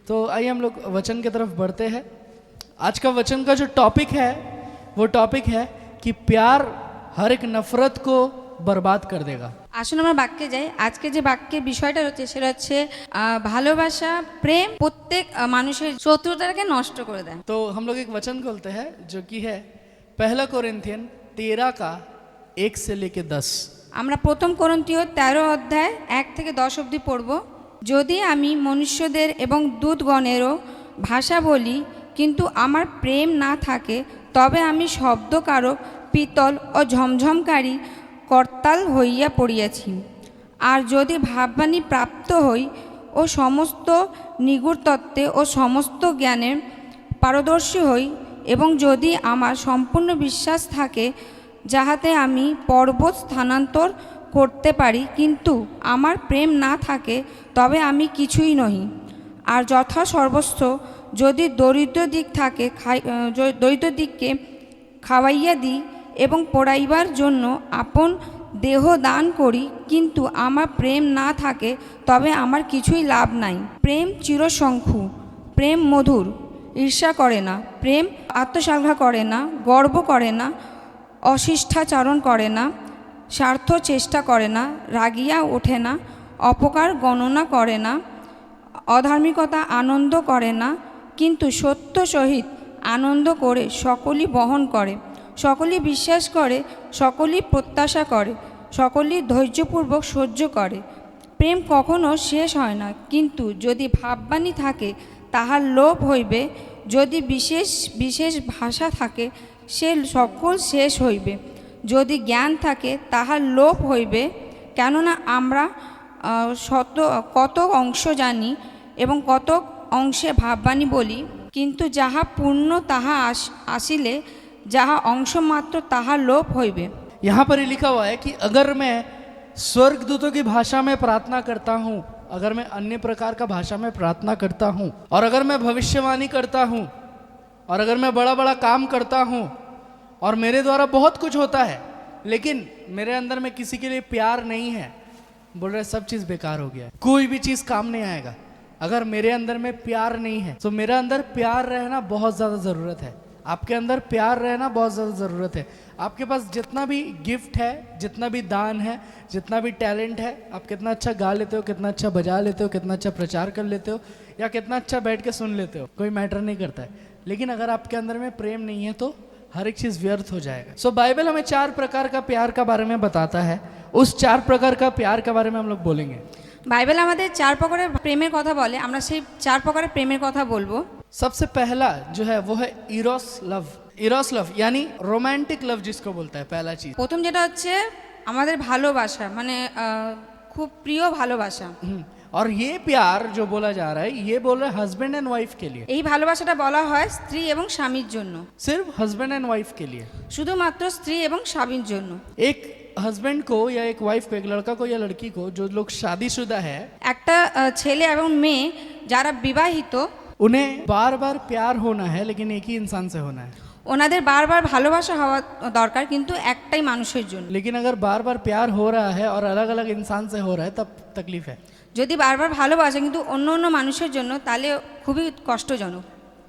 तो आइए हम लोग वचन की तरफ बढ़ते हैं। आज का वचन का जो टॉपिक है वो टॉपिक है कि प्यार हर एक नफरत को बर्बाद कर देगा। আসুন আমরা বাক্যে যাই। আজকে যে বাক্যের বিষয়টা হচ্ছে সেটা হচ্ছে ভালোবাসা প্রেম প্রত্যেক মানুষের শত্রুতাকে নষ্ট করে দেয়। तो हम लोग एक वचन खोलते हैं जो कि है पहला कोरिन्थियन 13 का 1 से लेके 10। আমরা প্রথম করন্থীয় 13 অধ্যায় 1 থেকে 10 অবধি পড়ব। যদি আমি মনুষ্যদের এবং দূতগণেরও ভাষা বলি কিন্তু আমার প্রেম না থাকে তবে আমি শব্দকারক পিতল ও ঝমঝমকারী করতাল হইয়া পড়িয়াছি। আর যদি ভাববাণী প্রাপ্ত হই ও সমস্ত নিগূঢ় তত্ত্বে ও সমস্ত জ্ঞানে পারদর্শী হই এবং যদি আমার সম্পূর্ণ বিশ্বাস থাকে যাহাতে আমি পর্বত স্থানান্তর করতে পারি কিন্তু আমার প্রেম না থাকে তবে আমি কিছুই নহি। আর যথা সর্বস্ব যদি দরিদ্র দিক থাকে দরিদ্র দিককে খাওয়াইয়া দিই এবং পড়াইবার জন্য আপন দেহ দান করি কিন্তু আমার প্রেম না থাকে তবে আমার কিছুই লাভ নাই। প্রেম চিরশঙ্খু, প্রেম মধুর, ঈর্ষা করে না, প্রেম আত্মসালঘা করে না, গর্ব করে না, অশিষ্টাচারণ করে না, স্বার্থ চেষ্টা করে না, রাগিয়া ওঠে না, অপকার গণনা করে না, অধার্মিকতা আনন্দ করে না, কিন্তু সত্য সহিত আনন্দ করে সকলই বহন করে, সকলই বিশ্বাস করে, সকলই প্রত্যাশা করে, সকলই ধৈর্যপূর্বক সহ্য করে। প্রেম কখনো শেষ হয় না, কিন্তু যদি ভাববাণী থাকে তাহার লোভ হইবে, যদি বিশেষ বিশেষ ভাষা থাকে সে সকল শেষ হইবে, যদি জ্ঞান থাকে তাহার লোভ হইবে। কেননা আমরা কত অংশ জানি এবং কত অংশে ভাববাণী বলি, কিন্তু যাহা পূর্ণ তাহা আসিলে যাহা অংশ মাত্র তাহার লোভ হইবে। यहाँ पर ही लिखा हुआ है कि अगर मैं स्वर्गदूतों की भाषा में प्रार्थना करता हूँ, अगर मैं अन्य प्रकार का भाषा में प्रार्थना करता हूँ, और अगर मैं भविष्यवाणी करता हूँ, और अगर मैं बड़ा बड़ा काम करता हूँ और मेरे द्वारा बहुत कुछ होता है, लेकिन मेरे अंदर में किसी के लिए प्यार नहीं है, बोल रहे सब चीज़ बेकार हो गया है, कोई भी चीज़ काम नहीं आएगा। अगर मेरे अंदर में प्यार नहीं है तो मेरे अंदर प्यार रहना बहुत ज़्यादा ज़रूरत है, आपके अंदर प्यार रहना बहुत ज़्यादा ज़रूरत है। आपके पास जितना भी गिफ्ट है, जितना भी दान है, जितना भी टैलेंट है, आप कितना अच्छा गा लेते हो, कितना अच्छा बजा लेते हो, कितना अच्छा प्रचार कर लेते हो, या कितना अच्छा बैठ के सुन लेते हो, कोई मैटर नहीं करता है। लेकिन अगर आपके अंदर में प्रेम नहीं है तो हर एक चीज़ व्यर्थ हो जाएगा। सो बाइबल हमें 4 प्रकार का प्यार का बारे में बताता है, उस 4 प्रकार का प्यार के बारे में हम लोग बोलेंगे। বাইবেল আমাদের 4 প্রকারের প্রেমের কথা বলে, আমরা সেই 4 প্রকারের প্রেমের কথা বলবো। सबसे पहला जो है वो है इरोस लव। इरोस लव यानी रोमांटिक लव जिसको बोलता है, पहला चीज। প্রথম যেটা হচ্ছে আমাদের ভালোবাসা, মানে খুব প্রিয় ভালোবাসা। और ये प्यार जो बोला जा रहा है ये बोल रहा है हस्बैंड एंड वाइफ के लिए, এই ভালোবাসাটা বলা হয় স্ত্রী এবং স্বামীর জন্য, सिर्फ हस्बैंड एंड वाइफ के लिए। শুধুমাত্র স্ত্রী এবং স্বামীর জন্য। एक हस्बैंड को या एक वाइफ को, एक लड़का को या लड़की को, जो लोग शादीशुदा है, একটা ছেলে এবং মেয়ে যারা বিবাহিত उन्हें बार बार प्यार होना है, लेकिन एक ही इंसान से होना है। ওনাদের বারবার ভালোবাসা হওয়া দরকার, কিন্তু একটাই মানুষের জন্য। लेकिन अगर बार बार प्यार हो रहा है और अलग अलग इंसान से हो रहा है तब तकलीफ है। যদি বারবার ভালোবাসে কিন্তু অন্য অন্য মানুষের জন্য তাহলে খুবই কষ্টজনক।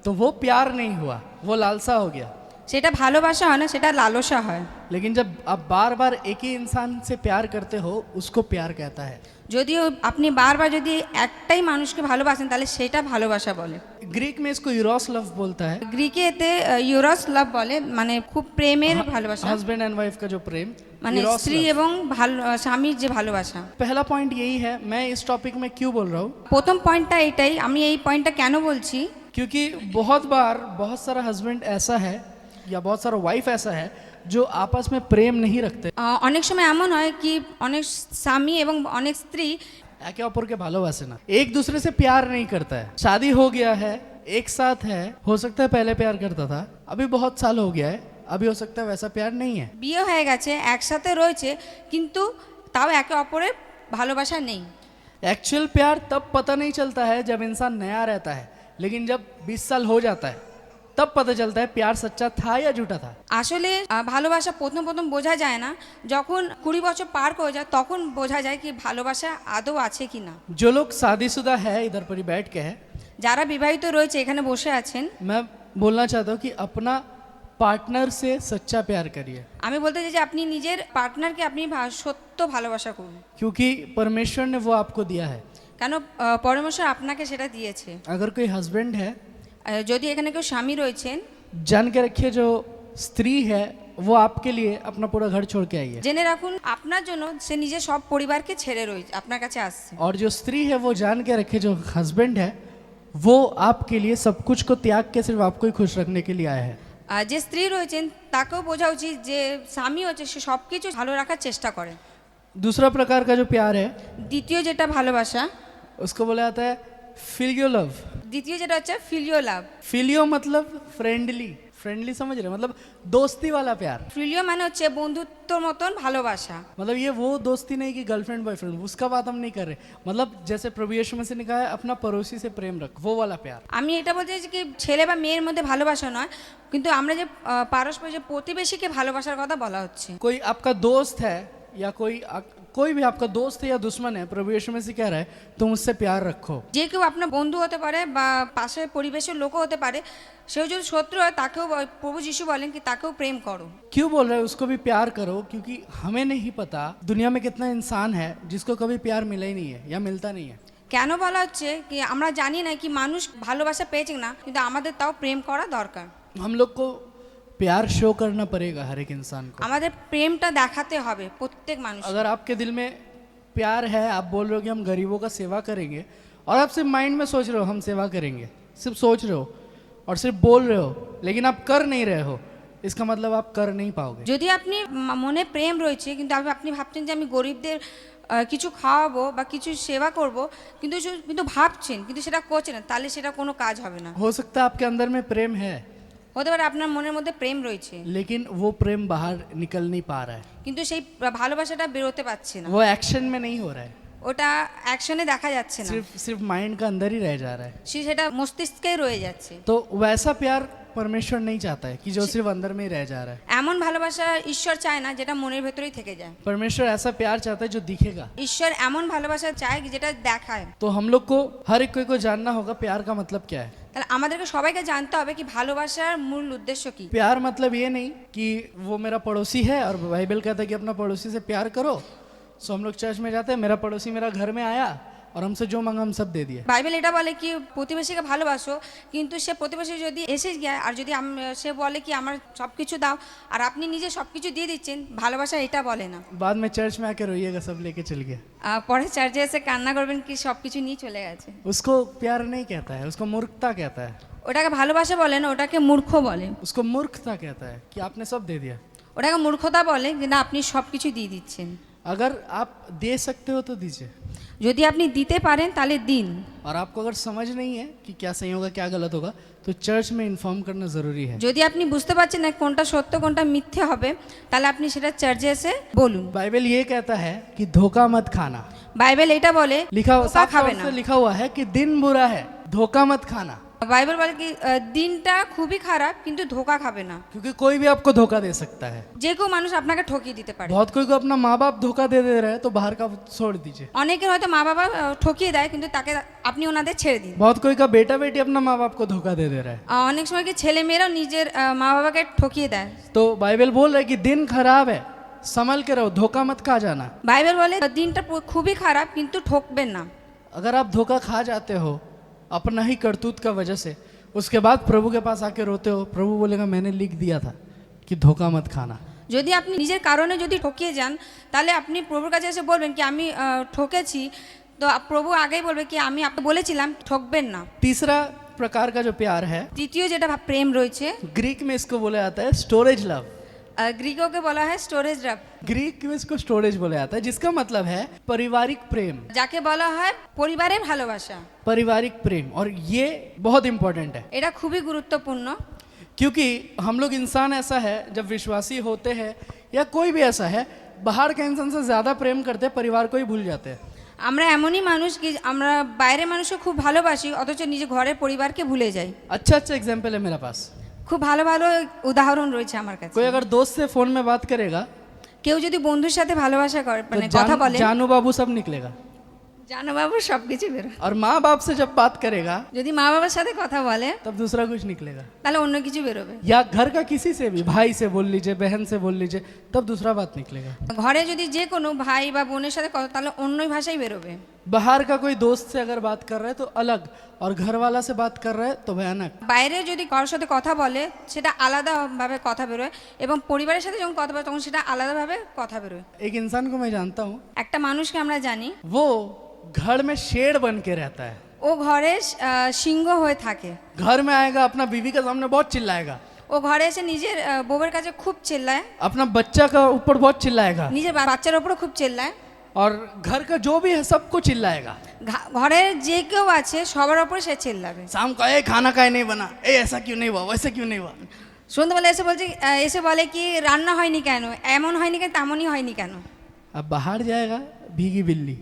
तो वो प्यार नहीं हुआ, वो लालसा हो गया। সেটা ভালোবাসা হয় না, সেটা লালসা হয়। लेकिन जब आप बार बार एक ही इंसान से प्यार करते हो उसको प्यार कहता है। যদিও আপনি বারবার যদি একটাই মানুষকে ভালোবাসেন তাহলে সেটা ভালোবাসা বলে। ग्रीक में इसको इरोस लव बोलता है, গ্রিকে এতে ইউরস লাভ বলে, মানে খুব প্রেমের ভালোবাসা, हस्बैंड एंड वाइफ का जो प्रेम, মানে eros স্ত্রী love। এবং স্বামীর যে ভালোবাসা। पहला पॉइंट यही है। मैं इस टॉपिक में क्यों बोल रहा हूँ, প্রথম পয়েন্টটা এটাই, আমি এই পয়েন্টটা কেন বলছি, क्योंकि बहुत बार बहुत सारा हस्बैंड ऐसा है या बहुत सारा वाइफ ऐसा है जो आपस में प्रेम नहीं रखते, অনেক সময় এমন হয় কি অনেক স্বামী এবং অনেক স্ত্রী एके अपर के भालोबासे ना, एक दूसरे से प्यार नहीं करता है। शादी हो गया है, एक साथ है, हो सकता है पहले प्यार करता था, अभी बहुत साल हो गया है, अभी हो सकता है वैसा प्यार नहीं है। বিয়ে হয়ে গেছে, একসাথে রয়েছে, কিন্তু তাও একে অপরের ভালোবাসা নেই। एक्चुअल प्यार तब पता नहीं चलता है जब इंसान नया रहता है, लेकिन जब 20 साल हो जाता है तब पता चलता है प्यार सच्चा था या झूठा था। আসলে ভালোবাসা প্রথম প্রথম বোঝা যায় না, যখন 20 বছর পার করে যায় তখন বোঝা যায় কি ভালোবাসা আদৌ আছে কি না। जो लोग शादीशुदा है इधर पर ही बैठ के है, যারা বিবাহিত রয়েছে এখানে বসে আছেন, मैं बोलना चाहता हूँ कि अपना पार्टनर से सच्चा प्यार करिए, আমি बलते চাই যে আপনি নিজের পার্টনারকে আপনি সত্য ভালোবাসা করুন, क्योंकि परमेश्वर ने वो आपको दिया है। কেন পরমেশ্বর আপনাকে সেটা দিয়েছে। अगर कोई हस्बैंड है, যদি এখানে কেউ স্বামী রয়েছেন, जान के रखिए जो स्त्री है वो आपके लिए अपना पूरा घर छोड़ के आई है, জেনে রাখুন আপনার জন্য সে নিজের সব পরিবারকে ছেড়ে রয়েছে আপনার কাছে আসছে। और जो स्त्री है वो जान के रखे जो हस्बैंड है वो आपके लिए सब कुछ को त्याग के सिर्फ आपको ही खुश रखने के लिए आया है। আর যে স্ত্রী রয়েছেন তাকেও বোঝা উচিত যে স্বামী হচ্ছে সে সব কিছু ভালো রাখার চেষ্টা করে। दूसरा प्रकार का जो प्यार है দ্বিতীয় যেটা ভালোবাসা, उसको बोला जाता है फिलियो लव। দ্বিতীয় যেটা হচ্ছে ফিলিও লাভ। फिलियो मतलब फ्रेंडली, फ्रेंडली समझ रहे हैं? मतलब दोस्ती वाला प्यार। ফিলিও মানে হচ্ছে বন্ধুত্বর মতন ভালোবাসা। मतलब ये वो दोस्ती नहीं कि गर्लफ्रेंड बॉयफ्रेंड, उसका बात हम नहीं कर रहे। मतलब जैसे प्रभु यीशु मसीह ने कहा है अपना पड़ोसी से प्रेम रख, वो वाला प्यार। আমি এটা বলতে চাইছি কি ছেলে বা মেয়ের মধ্যে ভালোবাসা নয়, কিন্তু আমরা যে পারস্পরিক যে প্রতিবেশীকে ভালোবাসার কথা বলা হচ্ছে। कोई आपका दोस्त है या कोई भी आपका दोस्त है या दुश्मन है, प्रभु यीशु मसीह कह रहा है तुम उससे प्यार रखो। যে কেউ আপনার বন্ধু হতে পারে বা পাশের পরিবেশের লোকও হতে পারে, সেও যদি শত্রু হয় তাকেও প্রভু যিশু বলেন কি তাকেও প্রেম করো। क्यों बोल रहे हैं उसको भी प्यार करो? क्योंकि हमें नहीं पता दुनिया में कितना इंसान है जिसको कभी प्यार मिला ही नहीं है या मिलता नहीं है। কেন বলা হচ্ছে কি আমরা জানি না কি মানুষ ভালোবাসা পেয়েছে না, কিন্তু আমাদের তাও প্রেম করা দরকার। हम लोग को प्यार शो करना पड़ेगा हर एक इंसान को। আমাদের প্রেমটা দেখাতে হবে প্রত্যেক মানুষ। अगर आपके दिल में प्यार है, आप बोल रहे हो कि हम गरीबों का सेवा करेंगे, और आप सिर्फ माइंड में सोच रहे हो हम सेवा करेंगे, सिर्फ सोच रहे हो और सिर्फ बोल रहे हो, लेकिन आप कर नहीं रहे हो, इसका मतलब आप कर नहीं पाओगे। যদি আপনি মনে প্রেম রয়েছে কিন্তু আপনি ভাবছেন যে আমি গরিবদের কিছু খাওয়াবো বা কিছু সেবা করব, কিন্তু ভাবছেন কিন্তু সেটা করছেন না, তাহলে সেটা কোনো কাজ হবে না। हो सकता है आपके अंदर में प्रेम है, হতে পারে আপনার মনের মধ্যে প্রেম রয়েছে, लेकिन वो प्रेम बाहर निकल नहीं पा रहा है, কিন্তু সেই ভালোবাসাটা বেরোতে পারছে না, वो एक्शन में नहीं हो रहा है, ওটা অ্যাকশনে দেখা যাচ্ছে না, सिर्फ माइंड का अंदर ही रह जा रहा है। সেটা মস্তিষ্কেই রয়ে যাচ্ছে। तो वैसा प्यार परमेश्वर नहीं चाहता है कि जो सिर्फ अंदर में ही रह जा रहा है। এমন ভালোবাসা ঈশ্বর চায় না যেটা মনের ভেতরেই থেকে যায়। परमेश्वर ऐसा प्यार चाहता है जो दिखेगा। ঈশ্বর এমন ভালোবাসা চায় যেটা দেখায়। तो हम लोग को हर एक कोई को जानना होगा प्यार का मतलब क्या है। তাহলে আমাদেরকে সবাইকে জানতে হবে কি ভালোবাসার মূল উদ্দেশ্য কি। प्यार मतलब ये नहीं कि वो मेरा पड़ोसी है और बाइबल कहता है कि अपना पड़ोसी से प्यार करो, सो हम लोग चर्च में जाते हैं, मेरा पड़ोसी मेरा घर में आया और हमसे जो मांगा हम सब दे दिए। বাইবেল এটা বলে কি প্রতিবেশীকে ভালোবাসো, কিন্তু সে প্রতিবেশী যদি এসে যায় আর যদি সে বলে কি আমার সব কিছু দাও আর আপনি নিজে সব কিছু দিয়ে দিচ্ছেন, ভালোবাসা এটা বলে না। बाद में चर्च में आके रोइएगा सब लेके चल गया, পরে চার্চে এসে কান্না করবেন কি সব কিছু নিয়ে চলে গেছে। उसको प्यार नहीं कहता है, उसको मूर्खता कहता है। ওটাকে ভালোবাসা বলে না, ওটাকে মূর্খ বলে। उसको मूर्खता कहता है कि आपने सब दे दिया। ওটাকে মূর্খতা বলে যে না আপনি সব কিছু দিয়ে দিচ্ছেন। अगर आप दे सकते हो तो दीजिए, যদি আপনি দিতে পারেন তাহলে দিন। और आपको अगर समझ नहीं है कि क्या सही होगा क्या गलत होगा तो चर्च में इन्फॉर्म करना ज़रूरी है। যদি আপনি বুঝতে পারছেন না কোনটা সত্য কোনটা মিথ্যে হবে, তাহলে আপনি সেটা চার্চে এসে বলুন। बाइबल ये कहता है कि धोखा मत खाना। বাইবেল এটা বলে लिखा हुआ ধোঁকা साफ খাবে तौर না। से लिखा हुआ है कि दिन बुरा है, धोखा मत खाना। বাইবেল বলে কি দিনটা খুবই খারাপ কিন্তু ধোঁকা খাবে না। क्योंकि कोई भी आपको धोखा दे सकता है। যে কেউ মানুষ আপনাকে ঠকিয়ে দিতে পারে। बहुत कोई को अपना माँ बाप धोखा दे रहा है तो बाहर का छोड़ दीजिए। অনেকের হয়তো মা বাবা ঠকিয়ে দেয় কিন্তু তাকে আপনি ওনাদের ছেড়ে দিন। बहुत कोई का बेटा बेटी अपना माँ बाप को धोखा दे रहा है। অনেক সময় কি ছেলে মেয়েরাও নিজের মা বাবাকে ঠকিয়ে দেয়। तो बाइबल बोल रहा है कि दिन खराब है, संभल के रहो, धोखा मत खा जाना। বাইবেল বলে দিনটা খুবই খারাপ কিন্তু ঠকবেন না। अगर आप धोखा खा जाते हो अपना ही करतूत का वजह से, उसके बाद प्रभु के पास आके रोते हो, प्रभु बोलेगा मैंने लिख दिया था कि धोखा मत खाना। যদি আপনি নিজের কারণে যদি ঠকিয়ে যান তাহলে আপনি প্রভুর কাছে এসে বলবেন কি আমি ঠকেছি, তো প্রভু আগেই বলবে কি আমি আপনাকে বলেছিলাম ঠকবেন না। तीसरा प्रकार का जो प्यार है, তৃতীয় যেটা প্রেম রয়েছে, ग्रीक में इसको बोला जाता है स्टोरेज लव। গ্রিককে বলা হয় স্টোরেজ লাভ। ग्रीक में इसको स्टोरेज बोला जाता है, जिसका मतलब है पारिवारिक प्रेम। যাকে বলা হয় পরিবারের ভালোবাসা। पारिवारिक प्रेम, और ये बहुत इंपॉर्टेंट है এটা খুবই গুরুত্বপূর্ণ। क्योंकि हम लोग इंसान ऐसा है जब विश्वासी होते हैं या कोई भी ऐसा है, बाहर के इंसान से ज़्यादा प्रेम करते हैं, परिवार को ही भूल जाते हैं। আমরা এমনই মানুষ কি আমরা বাইরের মানুষকে খুব ভালোবাসি অথচ নিজে ঘরের পরিবারকে ভুলে যাই। अच्छा एग्जाम्पल है मेरे पास। খুব ভালো ভালো উদাহরণ রয়েছে আমার কাছে। कोई अगर दोस्त से फोन में बात करेगा কেউ যদি বন্ধুর সাথে ভালোবাসা করে तो মানে কথা বলে, जानू बाबू सब निकलेगा। জানো বাবু সব কিছু বেরোয়। और माँ बाप से जब बात करेगा যদি মা বাবার সাথে কথা বলে तब दूसरा कुछ निकलेगा, তাহলে অন্য কিছু বেরোবে। या घर का किसी से भी, भाई से बोल लीजिए, बहन से बोल लीजिए, तब दूसरा बात निकलेगा। ঘরে যদি যে কোনো ভাই বা বোনের সাথে কথা, তাহলে অন্যই ভাষাই বেরোবে। बाहर का कोई दोस्त से अगर बात कर रहा है तो अलग, और घर वाला से बात कर रहा है तो भयानक। বাইরে যদি কারোর সাথে কথা বলে সেটা আলাদাভাবে কথা বেরোয়, এবং পরিবারের সাথে যখন কথা বলে তখন সেটা আলাদাভাবে কথা বেরোয়। एक इंसान को मैं जानता हूँ, একটা মানুষকে আমরা জানি, वो घर में शेर बन के रहता है। ও ঘরে সিংহ হয়ে থাকে। घर में आएगा, अपना बीवी के सामने बहुत चिल्लाएगा, ও ঘরে এসে নিজের বউয়ের কাছে খুব চিল্লায়, अपना बच्चा का ऊपर बहुत चिल्लाएगा, নিজের বাচ্চার ওপরও খুব চিল্লায়, और घर का जो भी है सबको चिल्लाएगा। ঘরের যে কেউ আছে সবার ওপরে সে চিল্লাবে। शाम को ए खाना काहे नहीं बना, ए ऐसा क्यों नहीं हुआ, वैसे क्यों नहीं हुआ। সন্ধ্যাবেলা এসে বলে কি রান্না হয়নি কেন, এমন হয়নি কেন, তেমনই হয়নি কেন। अब बाहर जाएगा भीगी बिल्ली,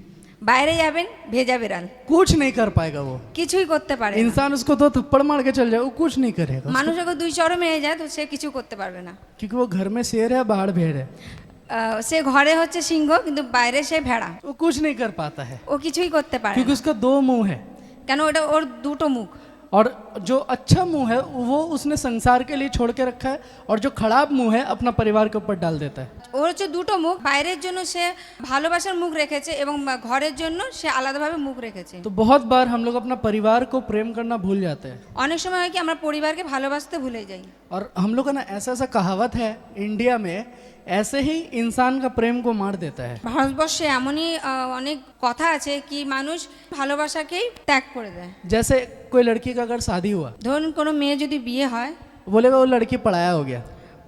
বাইরে যাবেন ভেজা বেড়াল, कुछ नहीं कर पाएगा वो। কিছুই করতে পারে না। इंसान उसको दो थप्पड़ मार के चल जाए, वो कुछ नहीं करेगा, মানুষ যখন দুই চড় মেরে যায় তো সে কিছু করতে পারবে না। क्योंकि वो घर में शेर है, बाहर भेड़ है, সে ঘরে হচ্ছে সিংহ কিন্তু বাইরে সে ভেড়া, वो कुछ नहीं कर पाता है, ও কিছুই করতে পারে क्योंकि না। उसका दो मुंह है। কেন ওটা ওর দুটো মুখ। और जो अच्छा मुंह है वो उसने संसार के लिए छोड़ के रखा है, और जो खराब मुंह है अपना परिवार के ऊपर डाल देता है। ওর হচ্ছে দুটো মুখ, বাইরের জন্য সে ভালোবাসার মুখ রেখেছে এবং ঘরের জন্য সে আলাদাভাবে মুখ রেখেছে। तो बहुत बार हम लोग अपना परिवार को प्रेम करना भूल जाते हैं, অনেক সময় হয় কি আমরা পরিবারকে ভালোবাসতে ভুলে যাই। और हम लोग का ना ऐसा ऐसा कहावत है इंडिया में, ऐसे ही इंसान का प्रेम को मार देता है। ভারতবর্ষে এমনই অনেক কথা আছে কি মানুষ ভালোবাসাকেই ত্যাগ করে দেয়। जैसे कोई लड़की का अगर शादी हुआ, ধরুন কোনো মেয়ে যদি বিয়ে হয়, बोलेगा वो लड़की पढ़ाया हो गया,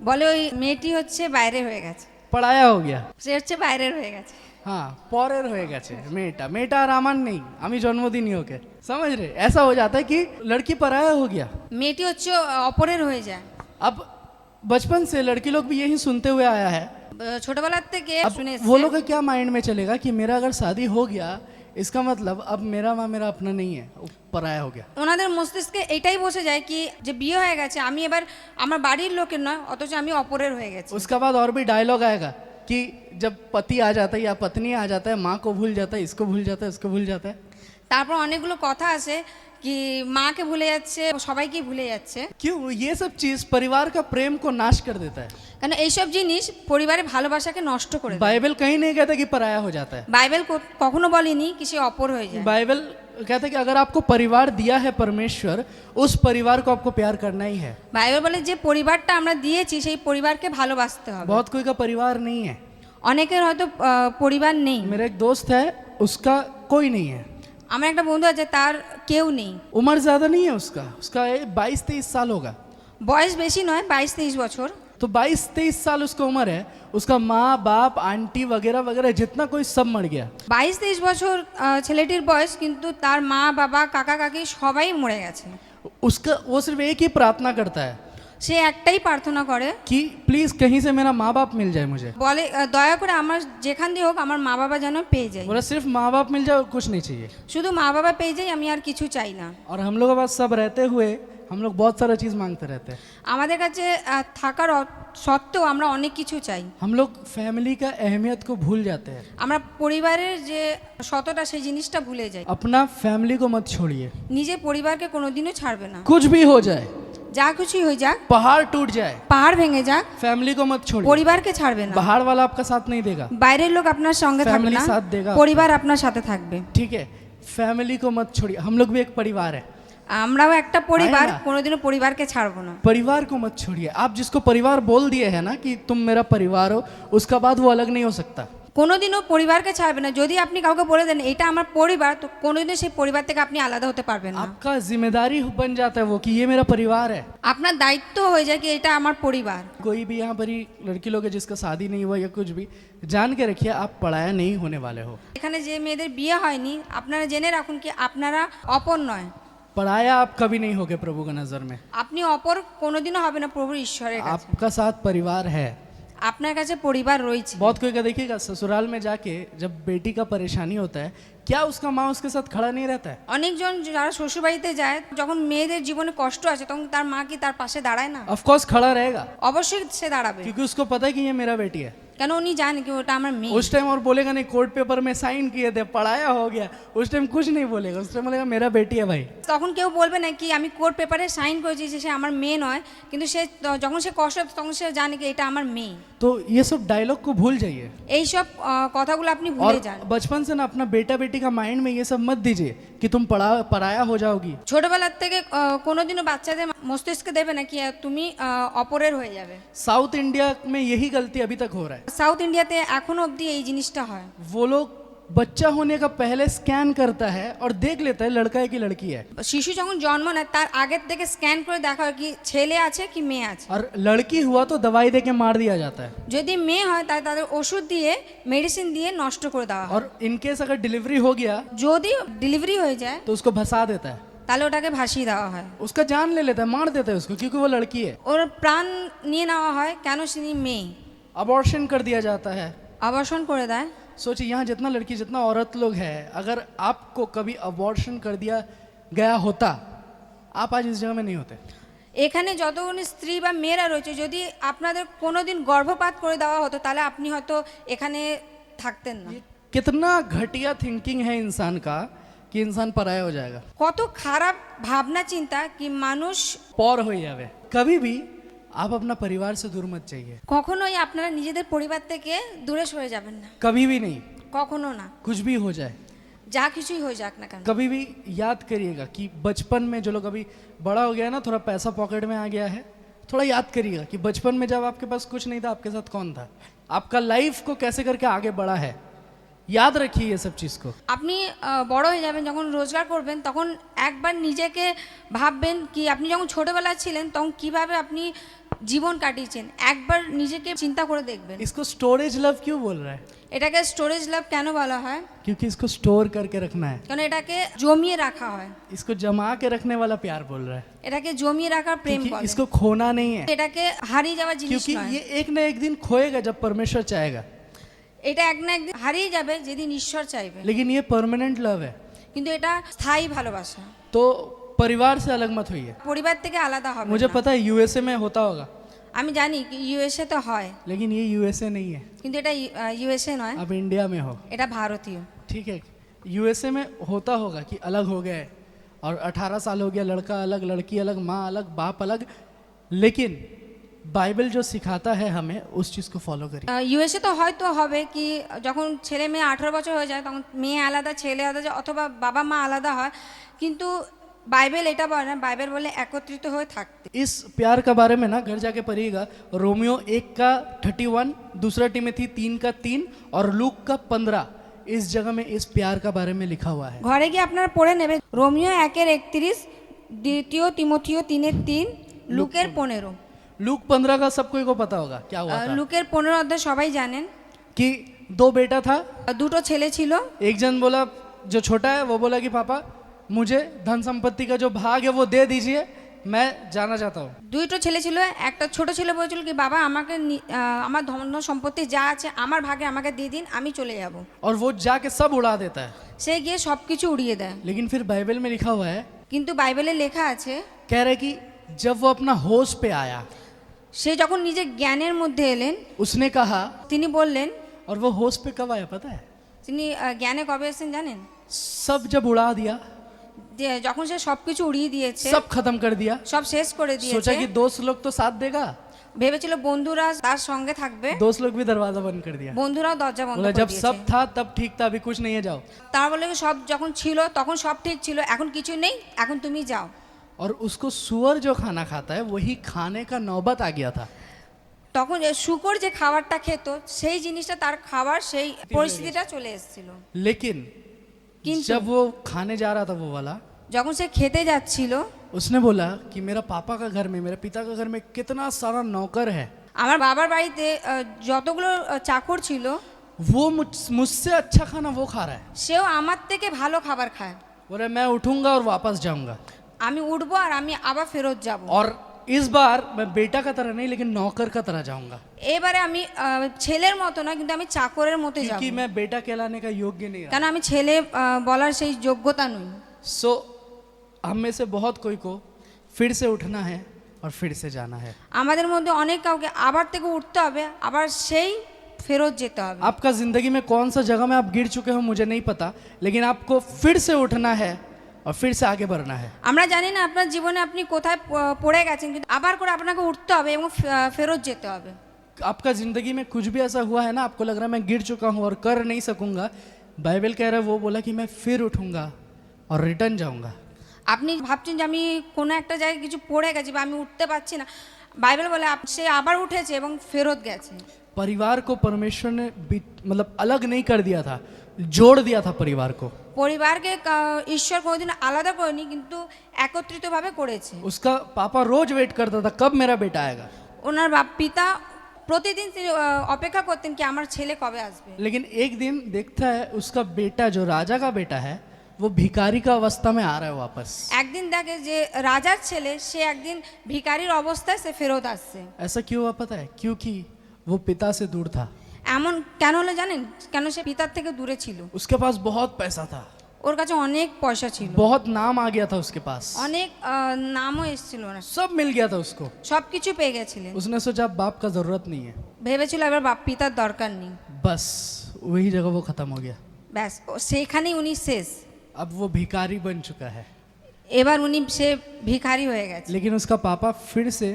বলে ওই মেয়েটি হচ্ছে বাইরে হয়ে গেছে, पढ़ाया हो गया, সে হচ্ছে বাইরের হয়ে গেছে। हाँ পরের হয়ে গেছে মেয়েটা, মেয়েটা আর আমার নেই, আমি জন্মদিনই ওকে, समझ रहे, ऐसा हो जाता है कि लड़की पराया हो गया। মেয়েটি হচ্ছে অপরের হয়ে যায়। अब बचपन से लड़की लोग भी यही सुनते हुए आया है। ছোটবেলার থেকে अब শুনে वो लोग का क्या माइंड में चलेगा कि मेरा अगर शादी हो गया, इसका मतलब अब मेरा माँ मेरा अपना नहीं है, वो पराया हो गया। ওনাদের মস্তিষ্কে এটাই বসে যায় কি যে বিয়ে হয়ে গেছে, আমি এবার আমার বাড়ির লোকের নয়, অথচ আমি অপরের হয়ে গেছি। उसका बाद और भी डायलॉग आएगा कि जब पति आ जाता है या पत्नी आ जाता है, माँ को भूल जाता है, इसको भूल जाता है, इसको भूल जाता है। তারপর অনেকগুলো কথা আছে কি মাকে ভুলে যাচ্ছে, সবাইকেই ভুলে যাচ্ছে। क्यों? ये सब चीज परिवार का प्रेम को नाश कर देता है। কারণ এইসব জিনিস পরিবারের ভালোবাসাকে নষ্ট করে দেয়। बाइबल कहीं नहीं कहता कि पराया हो जाता है। বাইবেল কখনো বলেনি কি সে অপর হয়ে যায়। बाइबल कहता है कि अगर आपको परिवार दिया है परमेश्वर, उस परिवार को आपको प्यार करना ही है। বাইবেল বলে যে পরিবারটা আমরা দিয়েছি সেই পরিবারকে ভালোবাসতে হবে। बहुत कोई का परिवार नहीं है। অনেকের হয়তো পরিবার নেই। मेरा एक दोस्त है, उसका कोई नहीं है। আমার একটা বন্ধু আছে তার কেউ নেই। उम्र ज्यादा नहीं है उसका, उसका 22-23 साल होगा। বয়স বেশি নয়, 22-23 বছর। तो 22-23 साल उसका उम्र है, उसका माँ बाप आंटी वगैरह वगैरह जितना कोई सब मर गया। 22-23 বছর ছেলেটির বয়স, কিন্তু তার মা বাবা কাকা কাকি সবাই মরে গেছে। उसका वो सिर्फ एक ही प्रार्थना करता है সে একটাই প্রার্থনা করে कि प्लीज कहीं से मेरा माँ बाप मिल जाए मुझे। বলে দয়া করে আমার যেখান দিয়ে হোক আমার মা বাবা যেন পেয়ে যায়। बोला सिर्फ माँ बाप मिल जाए, कुछ नहीं चाहिए। শুধু মা বাবা পেয়ে যাই, আমি আর কিছু চাই না। और हम लोग के पास सब रहते हुए हम लोग बहुत सारा चीज मांगते रहते हैं। আমাদের কাছে থাকার সত্ত্বেও আমরা অনেক কিছু চাই। हम लोग फैमिली का अहमियत को भूल जाते हैं। আমরা পরিবারের যে সততা সেই জিনিসটা ভুলে যাই। अपना फैमिली को मत छोड़िए, নিজের পরিবারকে কোনোদিনও ছাড়বে না। कुछ भी हो जाए, যা কিছুই হয়ে যাক, पहाड़ टूट जाए, পাহাড় ভেঙে যাক, फैमिली को मत छोड़िए। পরিবারকে ছাড়বে না। पहाड़ वाला आपका साथ नहीं देगा, বাইরের লোক আপনার সঙ্গে থাকবে Family না, साथ देगा। পরিবার আপনার সাথে থাকবে। ठीक है? फैमिली को मत छोड़िए। हम लोग भी एक परिवार है, আমরাও একটা পরিবার, है ना? কোনোদিনও পরিবারকে ছাড়বো না। परिवार को मत छोड़िए। आप जिसको परिवार बोल दिए है ना कि तुम मेरा परिवार हो, उसका बाद वो अलग नहीं हो सकता। কোনোদিনও পরিবারকে ছাড়বে না। যদি আপনি কাউকে বলে দেন এটা আমার পরিবার, তো কোনোদিনও সেই পরিবার থেকে আপনি আলাদা হতে পারবেন না। आपका जिम्मेदारी बन जाता है वो कि ये मेरा परिवार है। আপনার দায়িত্ব হয়ে যায় কি এটা আমার পরিবার। कोई भी यहाँ पर ही लड़की लोग है जिसका शादी नहीं हुआ या कुछ भी, जान के रखिए आप पढ़ाया नहीं होने वाले हो। এখানে যে মেয়েদের বিয়ে হয়নি আপনারা জেনে রাখুন কি আপনারা অপর নয়। पढ़ाया आप कभी नहीं होगे प्रभु की नजर में। আপনি অপর কোনোদিনও হবে না প্রভুর ঈশ্বরের কাছে। आपका साथ परिवार है। আপনার কাছে পরিবার রয়েছে। बहुत कोई का देखिएगा ससुराल में जाके जब बेटी का परेशानी होता है, क्या उसका माँ उसके साथ खड़ा नहीं रहता है? অনেকজন যারা শ্বশুরবাড়িতে যায়, যখন মেয়েদের জীবনে কষ্ট আছে তখন তার মা কি তার পাশে দাঁড়ায় না? ऑफ कोर्स खड़ा रहेगा, অবশ্যই সে দাঁড়াবে। क्योंकि उसको पता है कि ये मेरा बेटी है। কেন উনি জানেন কি ওটা আমার মেয়ে। उस टाइम और बोलेगा नहीं कोर्ट पेपर में साइन किए थे पढ़ाया हो गया, उस टाइम कुछ नहीं बोलेगा, उस टाइम बोलेगा मेरा बेटी है भाई। তখন কেউ বলবে না কি আমি কোর্ট পেপারে সাইন করেছি যে সে আমার মেয়ে নয়, কিন্তু সে যখন সে কষ্ট পাবে তখন সে জানে কি এটা আমার মেয়ে। तो ये सब डायलॉग को भूल जाइए এইসব কথাগুলো আপনি और ভুলে যান। बचपन से ना अपना बेटा बेटी का माइंड में ये सब मत दीजिए कि तुम पराया हो जाओगी। ছোটবেলার থেকে কোনোদিনও বাচ্চাদের মস্তিষ্কে দেবে না কি তুমি অপরের হয়ে যাবে। साउथ इंडिया में यही गलती अभी तक हो रहा है। সাউথ ইন্ডিয়াতে এখনো অবধি এই জিনিসটা হয়। वो लोग बच्चा होने का पहले स्कैन करता है और देख लेता है लड़का है कि लड़की है, শিশু যখন জন্ম নেয় তার আগের থেকে স্ক্যান করে দেখা হয় কি ছেলে আছে কি মেয়ে আছে। और लड़की हुआ तो दवाई दे के मार दिया जाता है। যদি মেয়ে হয় তাহলে তাদের ওষুধ দিয়ে মেডিসিন দিয়ে নষ্ট করে দেওয়া হয়। और इनकेस अगर डिलीवरी हो गया যদি ডেলিভারি হয়ে যায় तो उसको भसा देता है, তাহলে ওটাকে ভাসিয়ে দেওয়া হয়, उसका जान ले लेता है, मार देता है उसको, क्योंकि वो लड़की है। ওর প্রাণ নিয়ে নেওয়া হয় केन তিনি মেয়ে। अबॉर्शन कर दिया जाता है। আবাসন করে দেয়। सोचिए यहाँ जितना लड़की जितना औरत लोग है, अगर आपको कभी अबॉर्शन कर दिया गया होता, आप आज इस जगह में नहीं होते। এখানে যতগুলো স্ত্রী বা মেয়েরা রয়েছে যদি আপনাদের কোনোদিন গর্ভপাত করে দেওয়া হতো তাহলে আপনি হয়তো এখানে থাকতেন না। कितना घटिया थिंकिंग है इंसान का कि इंसान पराया हो जाएगा, কত খারাপ ভাবনা চিন্তা কি মানুষ। पौर हो जावे। कभी भी आप अपना परिवार से दूर मत जाइए, কখনোই আপনারা নিজেদের পরিবার থেকে দূরে সরে যাবেন না, कभी भी नहीं। কখনো না। कुछ भी हो जाए, যা কিছুই হয়ে যাক না কেন कभी भी याद करिएगा कि बचपन में जो लोग अभी बड़ा हो गया है ना, थोड़ा पैसा पॉकेट में आ गया है, थोड़ा याद करिएगा कि बचपन में जब आपके पास कुछ नहीं था आपके साथ कौन था, आपका लाइफ को कैसे करके आगे बढ़ा है। याद रखिए ये सब चीज़ को। আপনি বড় হয়ে যাবেন যখন রোজগার করবেন তখন একবার নিজেকে ভাববেন কি আপনি যখন ছোটবেলায় ছিলেন তখন কিভাবে আপনি জীবন কাটিয়েছেন, একবার নিজেকে চিন্তা করে দেখবেন। इसको स्टोरेज लव क्यों बोल रहा है? এটাকে স্টোরেজ লাভ কেন বলা হয়? क्योंकि इसको स्टोर करके रखना है, কারণ এটাকে জমিয়ে রাখা হয়। इसको जमा के रखने वाला प्यार बोल रहा है, এটাকে জমিয়ে রাখার প্রেম क्योंकि বলে। इसको खोना नहीं है, এটাকে হারিয়ে যাওয়ার জিনিস क्योंकि নয়। ये एक ना एक दिन खोएगा जब परमेश्वर चाहेगा, এটা এক না একদিন হারিয়ে যাবে যেদিন ঈশ্বর চাইবে। लेकिन ये परमानेंट लव है। কিন্তু এটা স্থায়ী ভালোবাসা। तो परिवार से अलग मत होइए। পরিবার থেকে আলাদা হবে मुझे না। पता है यूएसए में होता होगा, আমি জানি ইউএসএ তো হয় लेकिन ये यूएसए नहीं है, কিন্তু এটা ইউএসএ নয়, आप इंडिया में हो। এটা ভারতীয়। ठीक है, यूएसए में होता होगा कि अलग हो गए और 18 साल हो गया, लड़का अलग लड़की अलग, माँ अलग बाप अलग, लेकिन बाइबल जो सिखाता है हमें उस चीज़ को फॉलो करिए। ইউএসএ তো হয়তো হবে কি যখন ছেলে মেয়ে 18 বছর হয়ে যায় তখন মেয়ে আলাদা ছেলে আলাদা অথবা বাবা মা আলাদা হয়, কিন্তু বাইবেল এটা বলে না, বাইবেল বলে একত্রিত হয়ে থাকতে। इस प्यार का बारे में ना घर जाके पढ़िएगा, रोमियो 1 का 31, दूसरा टिमोथी 3 का 3 और लूक का 15, इस जगह में इस प्यार का बारे में लिखा हुआ है। ঘরে গিয়ে আপনারা পড়ে নেবে রোমিও 1:31, দ্বিতীয় তিমোথীয় 3:3, লুকের 15। लूक 15 का सब कोई को पता होगा क्या हुआ था, লুকের 15 অধ্যায় সবাই জানেন। कि 2 बेटा था, দুটো ছেলে ছিল। एक जन बोला जो छोटा है वो बोला कि पापा मुझे धन संपत्ति का जो भाग है वो दे दीजिए, मैं जाना चाहता हूँ। দুটো ছেলে ছিল, একটা ছোট ছেলে বলেছিল কি বাবা আমাকে আমার ধন সম্পত্তি যা আছে আমার ভাগে আমাকে দিয়ে দিন, আমি চলে যাব। और वो जाके सब उड़ा देता है। সে গিয়ে সব কিছু উড়িয়ে দেয়। लेकिन फिर बाइबल में लिखा हुआ है, কিন্তু বাইবেলে লেখা আছে कह रहे कि जब वो अपना होश पे आया, সে যখন নিজের জ্ঞানের মধ্যে এলেন उसने कहा, তিনি বললেন, और वो होश पे कब आया पता है? তিনি জ্ঞানে কবে এসেছেন জানেন? सब जब उड़ा दिया, যে যখন সে সব কিছু উড়িয়ে দিয়েছে, सब खत्म कर दिया, সব শেষ করে सोचा দিয়েছে, कि दोस्त लोग तो साथ देगा, ভেবেছিল বন্ধুরা তার সঙ্গে থাকবে, दोस्त लोग भी दरवाजा बंद कर दिया। বন্ধুরাও দরজা বন্ধ बोला করে जब দিয়েছে। सब था तब ठीक था, अभी कुछ नहीं है, जाओ। তার বলে সব যখন ছিল তখন সব ঠিক ছিল, এখন কিছু নেই, এখন তুমি যাও। और उसको सुअर जो खाना खाता है वही खाने का नौबत आ गया था। তখন শুকর যে খাবারটা খেত সেই জিনিসটা তার খাবার, সেই পরিস্থিতিটা চলে এসেছিল। लेकिन किंतु- जब वो खाने जा रहा था वो वाला, যখন সে খেতে যাচ্ছিল उसने बोला कि मेरा पापा का घर में, मेरे पिता का घर में कितना सारा नौकर है, আমার বাবার বাড়িতে যতগুলো চাকর ছিল वो मुझसे अच्छा खाना वो खा रहा है। সেও আমার থেকে ভালো খাবার খায়। बोले मैं उठूंगा और वापस जाऊंगा, আমি উঠবো আর আমি আবার ফেরত যাব। और इस बार मैं बेटा का तरह नहीं लेकिन नौकर का तरह जाऊंगा, এবারে আমি ছেলের মতো না কিন্তু আমি চাকরের মতো যাব, क्योंकि मैं बेटा कहलाने का योग्य नहीं रहा। কারণ আমি ছেলে বলার সেই যোগ্যতা নই। सो हम में से बहुत कोई को फिर से उठना है और फिर से जाना है। আমাদের মধ্যে অনেক কাউকে আবার থেকে উঠতে হবে, আবার সেই ফেরত যেতে হবে। आपका जिंदगी में कौन सा जगह में आप गिर चुके हो मुझे नहीं पता, लेकिन आपको फिर से उठना है और फिर से आगे बढ़ना है। আমরা জানি না আপনার জীবনে আপনি কোথায় পড়ে গেছেন, কিন্তু আবার করে আপনাকে উঠতে হবে এবং ফেরত যেতে হবে। आपका जिंदगी में कुछ भी ऐसा हुआ है ना, आपको लग रहा है मैं गिर चुका हूँ और कर नहीं सकूंगा, बाइबल कह रहा है वो बोला कि मैं फिर उठूंगा और रिटर्न जाऊंगा। আপনি ভাবছেন যে আমি কোনো একটা জায়গায় কিছু পড়ে গেছি বা আমি উঠতে পারছি না, বাইবেল বলে সে আবার উঠেছে এবং ফেরত গেছে। परिवार को परमेश्वर ने मतलब अलग नहीं कर दिया था, जोड़ दिया था परिवार को। পরিবারকে ঈশ্বর কোনোদিন আলাদা করেনি, কিন্তু একত্রিতভাবে করেছে। उसका पापा रोज वेट करता था कब मेरा बेटा आएगा, ওনার পিতা প্রতিদিন তিনি অপেক্ষা করতেন কি আমার ছেলে কবে আসবে। लेकिन एक दिन देखता है उसका बेटा जो राजा का बेटा है वो भिखारी का अवस्था में आ रहा है वापस। একদিন দেখে যে রাজার ছেলে সে একদিন ভিখারির অবস্থায় সে ফেরত আসছে। ऐसा क्यों हुआ पता है? क्योंकि वो पिता से दूर था। এমন কেন হলো জানেন? কেন সে পিতার থেকে দূরে ছিল। उसके पास बहुत पैसा था, ওর কাছে অনেক পয়সা ছিল, बहुत नाम आ गया था उसके पास, অনেক নামও এসেছিল না, सब मिल गया था उसको। সব কিছু পেয়ে গেছিলেন। उसने सोचा अब बाप का जरूरत नहीं है, ভেবেছিল এবার পিতার দরকার নেই। बस वही जगह वो खत्म हो गया। ব্যাস সেখানেই উনি শেষ। अब वो भिखारी बन चुका है, এবার উনি সে ভিখারি হয়ে গেছে। लेकिन उसका पापा फिर से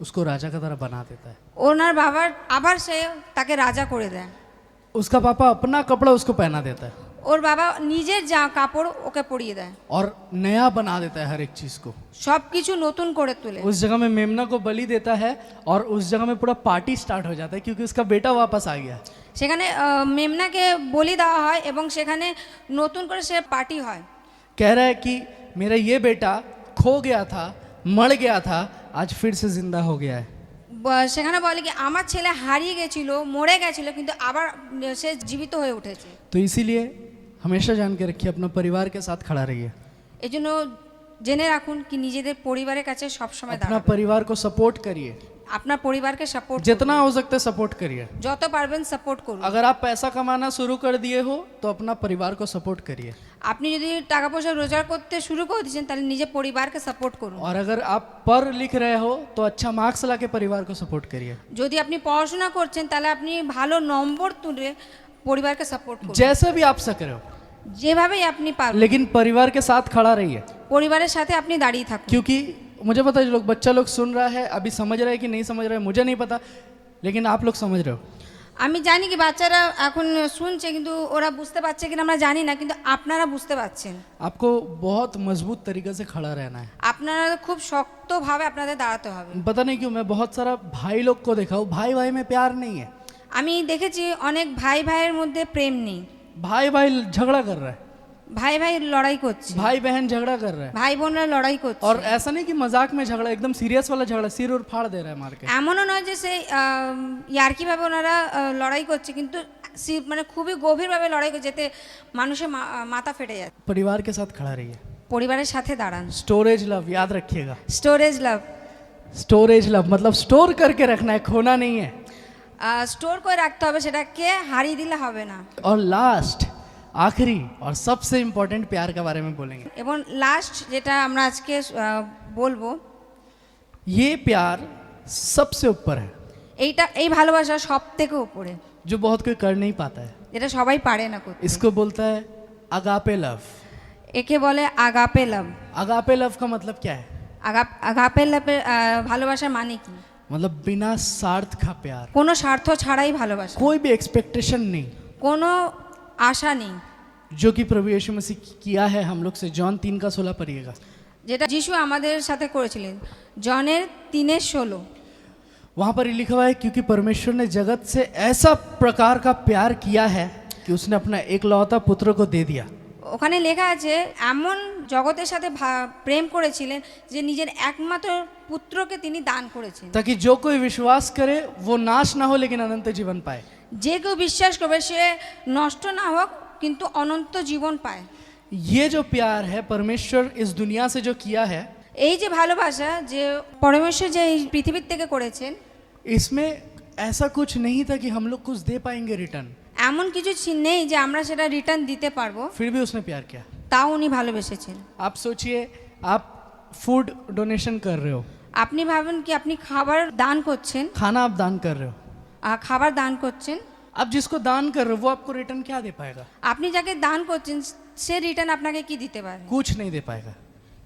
उसको राजा का तरह बना देता है। ওনার বাবার আবার সে তাকে রাজা করে দেয়। उसका पापा अपना कपड़ा उसको पहना देता है ওর বাবা নিজের যা কাপড় ওকে পরিয়ে দেয় और नया बना देता है हर एक चीज को। সব কিছু নতুন করে তোলে। उस जगह में मेमना को बलि देता है और उस जगह में पूरा पार्टी स्टार्ट हो जाता है क्योंकि उसका बेटा वापस आ गया। সেখানে মেমনাকে বলি দেওয়া হয় এবং সেখানে নতুন করে সে পার্টি হয়। कह रहा है कि मेरा ये बेटा खो गया था, मर गया था, आज फिर से जिंदा हो गया है। সেখানে বলে কি আমার ছেলে হারিয়ে গেছিল, মরে গেছিল, কিন্তু আবার সে জীবিত হয়ে উঠেছে। तो इसीलिए हमेशा जान के रखिए, अपना परिवार के साथ खड़ा रहिए, এই জন্য জেনে রাখুন কি নিজেদের পরিবারের কাছে সবসময় अपना দাঁড়াবেন। परिवार को सपोर्ट करिए, আপনার পরিবারকে সাপোর্ট जितना हो सकता है सपोर्ट करिए। যত পারবেন সাপোর্ট করুন। अगर आप पैसा कमाना शुरू कर दिए हो तो अपना परिवार को सपोर्ट करिए, আপনি যদি টাকা পয়সা রোজগার করতে শুরু করে দিয়েছেন তাহলে নিজের পরিবারকে সাপোর্ট করুন। और अगर आप पढ़ लिख रहे हो तो अच्छा मार्क्स ला के परिवार को सपोर्ट करिए। যদি আপনি পড়াশোনা করছেন তাহলে আপনি ভালো নম্বর তুলে পরিবারকে সাপোর্ট করুন, जैसे भी आप सक रहे हो, যেভাবেই আপনি পারবেন। लेकिन परिवार के साथ खड़ा रहिए, পরিবারের সাথে আপনি दाঁড়িয়ে থাকুন। क्योंकि मुझे पता है जो लोग बच्चा लोग सुन रहा है अभी समझ रहा है कि नहीं समझ रहा है मुझे नहीं पता, लेकिन आप लोग समझ रहे हो। আমি জানি কি বাচ্চারা এখন শুনছে কিন্তু ওরা বুঝতে পারছে কিনা আমরা জানি না, কিন্তু আপনারা বুঝতে পারছেন। आपको बहुत मजबूत तरीके से खड़ा रहना है। আপনারা খুব শক্তভাবে আপনাদের দাঁড়াতে হবে। पता नहीं क्यों मैं बहुत सारा भाई लोग को देखा हूँ, भाई भाई में प्यार नहीं है, আমি দেখেছি অনেক ভাই ভাইয়ের মধ্যে প্রেম নেই। भाई भाई झगड़ा कर रहा है, ভাই ভাই লড়াই করছে, भाई बहन झगड़ा कर रहा है, ভাই বোনরা লড়াই করছে। और ऐसा नहीं कि मजाक में झगड़ा, एकदम सीरियस वाला झगड़ा, सिर और फाड़ दे रहा है मार के। এমনও নয় যে সেই ইয়ার্কিভাবে ওনারা লড়াই করছে, কিন্তু মানে খুবই গভীরভাবে লড়াই করছে যেতে মানুষের মাথা ফেটে যাচ্ছে। परिवार के साथ खड़ा रहिए, পরিবারের সাথে দাঁড়ান। स्टोरेज लव याद रखिएगा, স্টোরেজ লাভ, स्टोरेज लव मतलब स्टोर करके रखना है, खोना नहीं है। স্টোর করে রাখতে হবে, সেটাকে হারিয়ে দিলে হবে না। और लास्ट आखिरी और सबसे इम्पोर्टेंट प्यार के बारे में बोलेंगे। এবং লাস্ট যেটা আমরা আজকে বলবো, ये प्यार सबसे ऊपर है, এই ভালোবাসা সব থেকে উপরে, जो बहुत कोई कर नहीं पाता है। যেটা সবাই পারে না করতে। इसको बोलता है अगापे लव। একে বলে আগাপে লাভ। अगापे लव का मतलब क्या है? আগাপে লাভের ভালোবাসার মানে কি? मतलब बिना स्वार्थ का प्यार, কোনো স্বার্থ ছাড়াই ভালোবাসা, कोई भी एक्सपेक्टेशन नहीं, কোনো আশা নেই। जो कि प्रभु यीशु मसीह किया है हम लोग से। जॉन 3:16 पढ़िएगा। যেটা যিশু আমাদের সাথে করেছিলেন, জনের 3:16। वहाँ पर ये लिखा हुआ है क्योंकि परमेश्वर ने जगत से ऐसा प्रकार का प्यार किया है कि उसने अपना एकलौता पुत्र को दे दिया। ওখানে লেখা আছে এমন জগতের সাথে প্রেম করেছিলেন যে নিজের একমাত্র পুত্রকে তিনি দান করেছেন, ताकि जो कोई विश्वास करे वो नाश ना हो लेकिन अनंत जीवन पाए। যে কেউ বিশ্বাস করবে সে নষ্ট না হোক কিন্তু অনন্ত জীবন পায়। ये जो प्यार है परमेश्वर इस दुनिया से जो किया है, এই যে ভালোবাসা যে পরমেশ্বর যে এই পৃথিবীর থেকে করেছেন, इसमें ऐसा कुछ नहीं था कि हम लोग कुछ दे पाएंगे रिटर्न, এমন কিছু নেই যে আমরা সেটা রিটার্ন দিতে পারবো। फिर भी उसने प्यार किया। তাও উনি ভালোবেসেছেন। आप सोचिए आप फूड डोनेशन कर रहे हो, আপনি ভাবেন কি আপনি খাবার দান করছেন, खाना आप दान कर रहे हो, খাবার দান করছেন, आप जिसको दान कर रहे हो वो आपको रिटर्न क्या दे पाएगा? আপনি যাকে দান করছেন সে রিটার্ন আপনাকে কি দিতে পারে? कुछ नहीं दे पाएगा,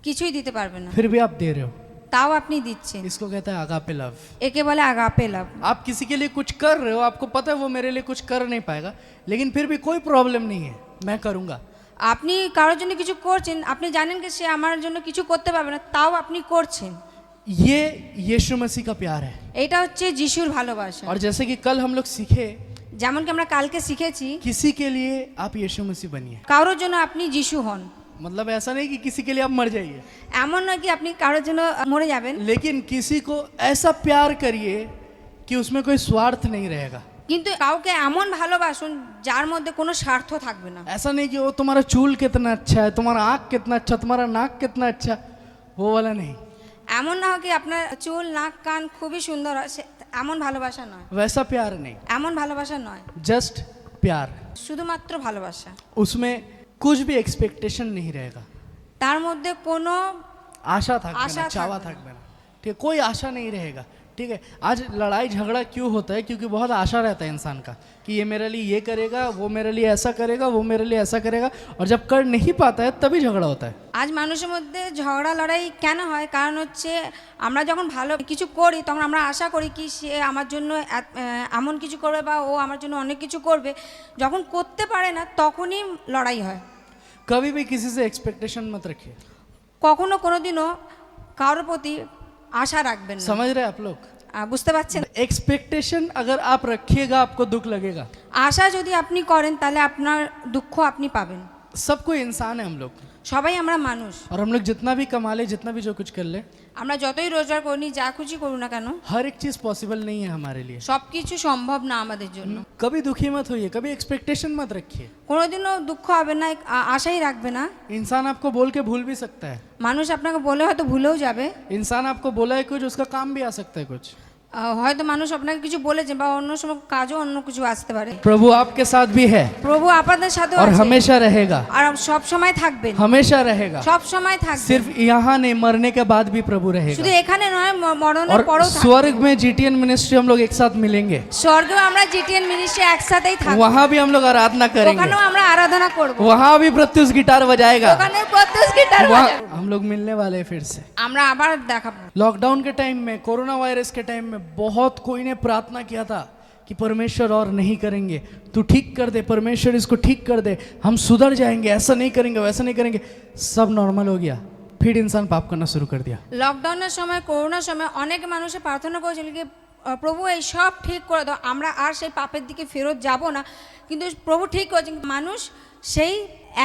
কিছুই দিতে পারবে না, फिर भी आप दे रहे हो। তাও আপনি দিচ্ছেন। इसको कहता है आगापे लव। একে বলে আগাপে লাভ। आप किसी के लिए कुछ कर रहे हो, आपको पता है वो मेरे लिए कुछ कर नहीं पाएगा, लेकिन फिर भी कोई प्रॉब्लम नहीं है, मैं करूँगा। আপনি কারোর জন্য কিছু করছেন, আপনি জানেন কি সে আমার জন্য কিছু করতে পারবে না, তাও আপনি করছেন। ये यीशु मसीह का प्यार है। এটা হচ্ছে যিশুর ভালোবাসা। और जैसे कि कल हम लोग सीखे, যেমন কি আমরা কালকে শিখেছি, किसी के लिए आप यीशु मसीह बनिए। কারোর জন্য আপনি যিশু হন। मतलब ऐसा नहीं कि किसी के लिए आप मर जाइए, এমন নয় কি আপনি কারোর জন্য মরে যাবেন, लेकिन किसी को ऐसा प्यार करिए कि उसमें कोई स्वार्थ नहीं रहेगा। কিন্তু কাউকে এমন ভালোবাসুন যার মধ্যে কোনো স্বার্থ থাকবে না। ऐसा नहीं कि वो तुम्हारा चूल कितना अच्छा है, तुम्हारा आँख कितना अच्छा, तुम्हारा नाक कितना अच्छा, वो वाला नहीं। এমন না হোক কি আপনার চুল নাক কান খুবই সুন্দর হয়, এমন ভালোবাসা নয়, वैसा प्यार नहीं, এমন ভালোবাসা নয়, जस्ट प्यार। শুধুমাত্র ভালোবাসা। उसमें कुछ भी एक्सपेक्टेशन नहीं रहेगा, তার মধ্যে কোনো आशा थक आशा चावा থাকবে थक देना, ठीक है, कोई आशा नहीं रहेगा। ठीक है, आज लड़ाई झगड़ा क्यों होता है? क्योंकि बहुत आशा रहता है इंसान का कि ये मेरे लिए ये करेगा, वो मेरे लिए ऐसा करेगा, वो मेरे लिए ऐसा करेगा, और जब कर नहीं पाता है तभी झगड़ा होता है। আজ মানুষের মধ্যে ঝগড়া লড়াই কেন হয়? কারণ হচ্ছে আমরা যখন ভালো কিছু করি তখন আমরা আশা করি কি সে আমার জন্য এমন কিছু করবে বা ও আমার জন্য অনেক কিছু করবে, যখন করতে পারে না তখনই লড়াই হয়। कभी भी किसी से एक्सपेक्टेशन मत रखिए। কখনো কোনোদিনও কারোর প্রতি আশা রাখবেন না। समझ रहे हैं आप लोग? বুঝতে পারছেন? एक्सपेक्टेशन अगर आप रखिएगा आपको दुख लगेगा। আশা যদি আপনি করেন তাহলে আপনার দুঃখ আপনি পাবেন। सब कोई इंसान है हम लोग, সবাই আমরা মানুষ। और हम लोग जितना भी कमा ले, जितना भी जो कुछ कर ले, আমরা যতই রোজগার করি, যা খুশি করুন না কেন, हर एक चीज़ पॉसिबल नहीं है हमारे लिए। সব কিছু সম্ভব না আমাদের জন্য। कभी दुखी मत होइए, कभी एक्सपेक्टेशन मत रखिए। কোনোদিনও দুঃখ হবে না, আশাই রাখবে না। इंसान आपको बोल के भूल भी सकता है, মানুষ আপনাকে বলে হয়তো ভুলেও যাবে। इंसान आपको बोला है कुछ, उसका काम भी आ सकता है कुछ। হয়তো মানুষ আপনাকে কিছু বলেছে বা অন্য সময় কাজও অন্য কিছু আসতে পারে। प्रभु आपके साथ भी है প্রভু আপনাদের সাথে और আছে हमेशा रहेगा, আর সব সময় থাকবেন, हमेशा रहेगा। সব সময় থাকবেন। सिर्फ यहाँ नहीं, मरने के बाद भी प्रभु শুধু रहेगा। এখানে নয়, মরণের और পরেও থাকবেন। स्वर्ग में जीटीएन मिनिस्ट्री हम लोग एक साथ मिलेंगे, স্বর্গেও আমরা জিটিএন মিনিস্ট্রি একসাথেই থাকব। वहाँ भी हम लोग आराधना करेंगे, ওখানেও আমরা আরাধনা করব, वहाँ भी प्रत्युष गिटार बजाएगा, ওখানে প্রত্যুষ গিটার वहाँ বাজাবো। हम लोग मिलने वाले हैं फिर से। আমরা আবার দেখাবো। लॉकडाउन के टाइम में, कोरोना वायरस के टाइम में बहुत कोई ने प्रार्थना किया था कि परमेश्वर और नहीं करेंगे, तू ठीक कर दे, परमेश्वर इसको ठीक कर दे, हम सुधर जाएंगे, ऐसा नहीं करेंगे, वैसा नहीं करेंगे। सब नॉर्मल हो गया, फिर इंसान पाप करना शुरू कर दिया। লকডাউনের সময়, করোনার সময় অনেক মানুষে প্রার্থনা করেছিল কি প্রভু এই সব ঠিক করে দাও, আমরা আর সেই পাপের দিকে ফেরত যাব না। কিন্তু প্রভু ঠিক করেছেন, মানুষ সেই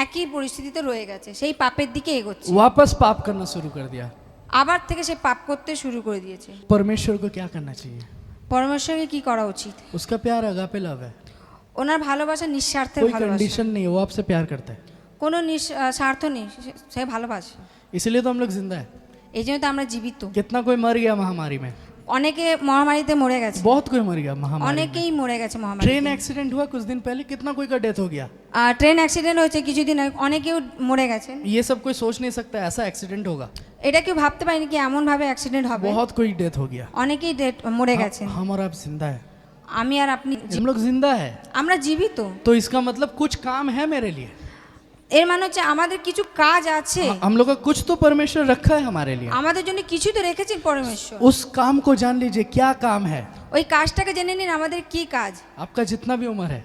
একই পরিস্থিতিতে রয়ে গেছে, সেই পাপের দিকে এগোচ্ছে, वापस पाप करना शुरू कर दिया। আবার থেকে সে পাপ করতে শুরু করে দিয়েছে। परमेश्वर को क्या करना चाहिए? পরমেশ্বরকে কি করা উচিত? उसका प्यार अगापे लव है, ওনার ভালোবাসা নিঃস্বার্থের कोई ভালোবাসা, कंडीशन नहीं है, वो आपसे प्यार करता है, কোনো স্বার্থ নেই, সে ভালোবাসে। इसलिए तो हम लोग जिंदा है। এই জন্য তো আমরা জীবিত। कितना कोई मर गया महामारी में, অনেকে মহামারীতে মরে গেছে, बहुत कोई मर गया महामारी में। অনেকেই মরে গেছে মহামারী। ट्रेन एक्सीडेंट हुआ कुछ दिन पहले, कितना कोई का डेथ हो गया। ট্রেন অ্যাক্সিডেন্ট হয়েছে কিছুদিন আগে, অনেকেও মরে গেছেন। ये सब कोई सोच नहीं सकता ऐसा एक्सीडेंट होगा, এটা কেউ ভাবতে পারেনি কি এমন ভাবে অ্যাক্সিডেন্ট হবে। बहुत कोई डेथ हो गया। অনেকেই মরে গেছেন। हम और आप जिंदा है, আমি আর আপনি हम लोग जिंदा है, আমরা জীবিত। तो इसका मतलब कुछ काम है मेरे लिए। এর মানে হচ্ছে আমাদের কিছু কাজ আছে, हम लोग का कुछ तो परमेश्वर रखा है हमारे लिए। আমাদের জন্য কিছু তো রেখেছেন পরমেশ্বর। उस काम को जान लीजिए, क्या काम है। ওই কাজটাকে জেনে নিন আমাদের কি কাজ। आपका जितना भी उम्र है,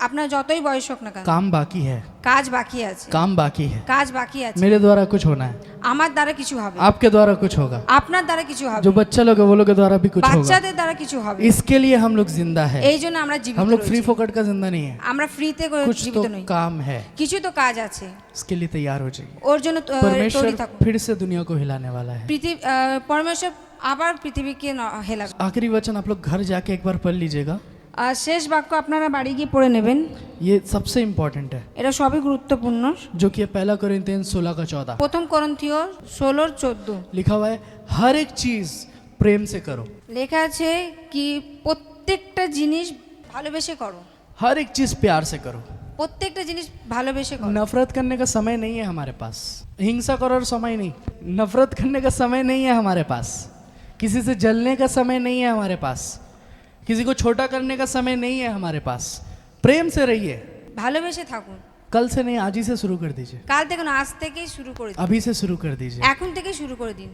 আপনার যতই বয়স হোক না কেন, काम बाकी है, কাজ বাকি আছে, काम बाकी है। কাজ বাকি আছে। मेरे द्वारा कुछ होना है, আমার দ্বারা কিছু হবে, आपके द्वारा कुछ होगा, আপনার দ্বারা কিছু হবে, जो बच्चा लोग है वो लोग के द्वारा भी कुछ होगा। বাচ্চাদের দ্বারা কিছু হবে। इसके लिए हम लोग जिंदा है, এই জন্য আমরা জীবিত हम लोग রয়েছি। फ्री फोकट का जिंदा नहीं है, আমরা ফ্রিতে कुछ জীবিত तो নই, काम है, কিছু তো কাজ আছে। इसके लिए तैयार हो जाइए। ওর জন্য তৈরি परमेश्वर থাকুন। फिर से दुनिया को हिलाने वाला है। পরমেশ্বর আবার পৃথিবীকে হেলাবে। आखिरी वचन आप लोग घर जाके एक बार पढ़ लीजिएगा, আর শেষ বাক্য আপনারা বাড়ি गए পড়ে নেবেন, ये सबसे इम्पोर्टेंट है, এটা सभी गुरुत्वपूर्ण। जो कि है पहला कोरिन्थियंस 16:14। প্রথম করন্থীয় 16:14 लिखा हुआ है हर एक चीज प्रेम से करो, লেখা আছে কি প্রত্যেকটা জিনিস ভালোবেসে করো, हर एक चीज प्यार से करो। প্রত্যেকটা জিনিস ভালোবেসে করো। नफरत करने का समय नहीं है हमारे पास, हिंसा करो और समय नहीं, नफरत करने का समय नहीं है हमारे पास, किसी से जलने का समय नहीं है हमारे पास, किसी को छोटा करने का समय नहीं है हमारे पास। प्रेम से रहिए। ভালোবেসে থাকুন। कल से नहीं, आज ही से शुरू कर दीजिए। কাল থেকে না, আজ থেকেই শুরু করে দিন, अभी से शुरू कर दीजिए। এখন থেকেই শুরু করে দিন।